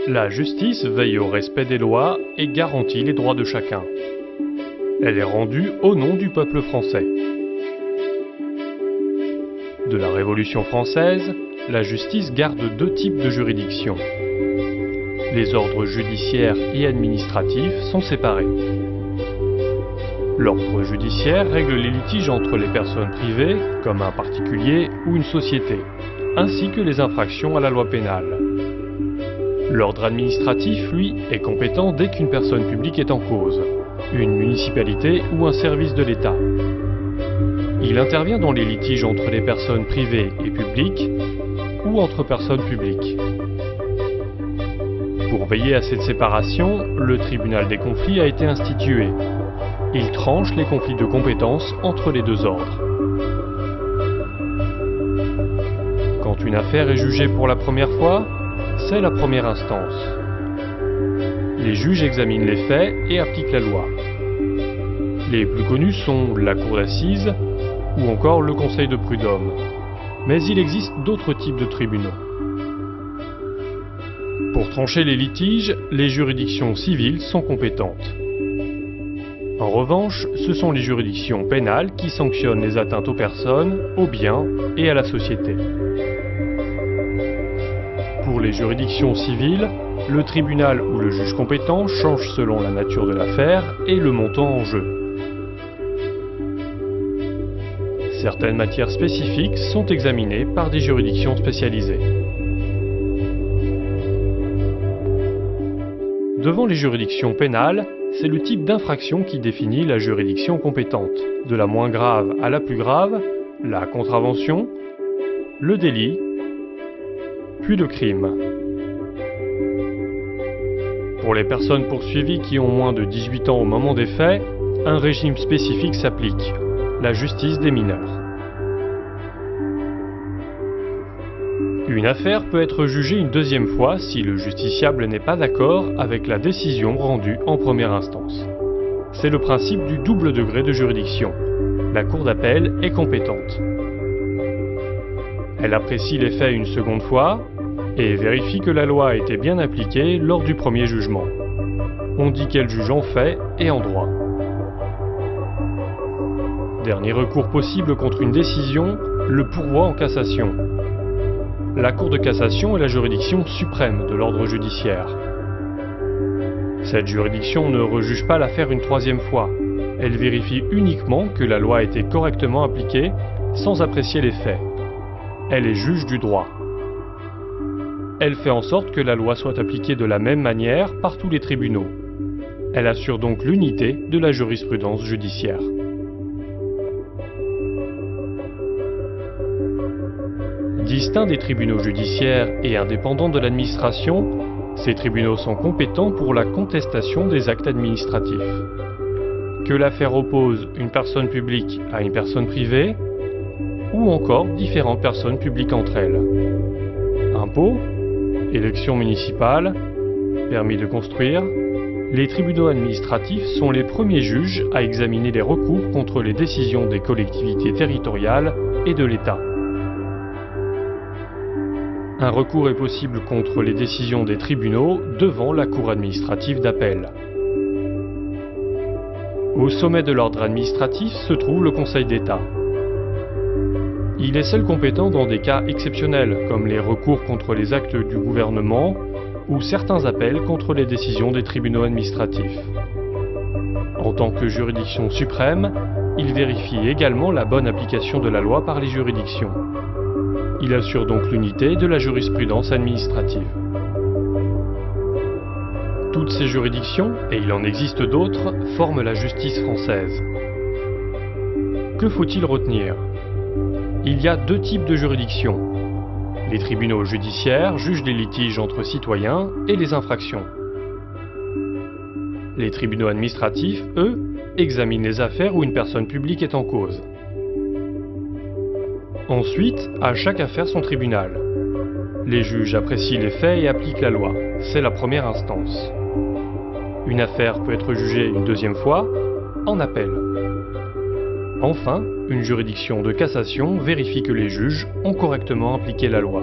La justice veille au respect des lois et garantit les droits de chacun. Elle est rendue au nom du peuple français. De la Révolution française, la justice garde deux types de juridictions. Les ordres judiciaires et administratifs sont séparés. L'ordre judiciaire règle les litiges entre les personnes privées, comme un particulier ou une société, ainsi que les infractions à la loi pénale. L'ordre administratif, lui, est compétent dès qu'une personne publique est en cause, une municipalité ou un service de l'État. Il intervient dans les litiges entre les personnes privées et publiques ou entre personnes publiques. Pour veiller à cette séparation, le tribunal des conflits a été institué. Il tranche les conflits de compétences entre les deux ordres. Quand une affaire est jugée pour la première fois, c'est la première instance. Les juges examinent les faits et appliquent la loi. Les plus connus sont la cour d'assises ou encore le conseil de prud'homme. Mais il existe d'autres types de tribunaux. Pour trancher les litiges, les juridictions civiles sont compétentes. En revanche, ce sont les juridictions pénales qui sanctionnent les atteintes aux personnes, aux biens et à la société. Pour les juridictions civiles, le tribunal ou le juge compétent change selon la nature de l'affaire et le montant en jeu. Certaines matières spécifiques sont examinées par des juridictions spécialisées. Devant les juridictions pénales, c'est le type d'infraction qui définit la juridiction compétente. De la moins grave à la plus grave, la contravention, le délit, puis le crime. Pour les personnes poursuivies qui ont moins de 18 ans au moment des faits, un régime spécifique s'applique, la justice des mineurs. Une affaire peut être jugée une deuxième fois si le justiciable n'est pas d'accord avec la décision rendue en première instance. C'est le principe du double degré de juridiction. La cour d'appel est compétente. Elle apprécie les faits une seconde fois et vérifie que la loi a été bien appliquée lors du premier jugement. On dit qu'elle juge en fait et en droit. Dernier recours possible contre une décision, le pourvoi en cassation. La Cour de cassation est la juridiction suprême de l'ordre judiciaire. Cette juridiction ne rejuge pas l'affaire une troisième fois. Elle vérifie uniquement que la loi a été correctement appliquée sans apprécier les faits. Elle est juge du droit. Elle fait en sorte que la loi soit appliquée de la même manière par tous les tribunaux. Elle assure donc l'unité de la jurisprudence judiciaire. Distincts des tribunaux judiciaires et indépendants de l'administration, ces tribunaux sont compétents pour la contestation des actes administratifs. Que l'affaire oppose une personne publique à une personne privée, ou encore différentes personnes publiques entre elles. Impôts, élections municipales, permis de construire, les tribunaux administratifs sont les premiers juges à examiner les recours contre les décisions des collectivités territoriales et de l'État. Un recours est possible contre les décisions des tribunaux devant la cour administrative d'appel. Au sommet de l'ordre administratif se trouve le Conseil d'État. Il est seul compétent dans des cas exceptionnels, comme les recours contre les actes du gouvernement ou certains appels contre les décisions des tribunaux administratifs. En tant que juridiction suprême, il vérifie également la bonne application de la loi par les juridictions. Il assure donc l'unité de la jurisprudence administrative. Toutes ces juridictions, et il en existe d'autres, forment la justice française. Que faut-il retenir ? Il y a deux types de juridictions. Les tribunaux judiciaires jugent les litiges entre citoyens et les infractions. Les tribunaux administratifs, eux, examinent les affaires où une personne publique est en cause. Ensuite, à chaque affaire son tribunal. Les juges apprécient les faits et appliquent la loi. C'est la première instance. Une affaire peut être jugée une deuxième fois, en appel. Enfin, une juridiction de cassation vérifie que les juges ont correctement appliqué la loi.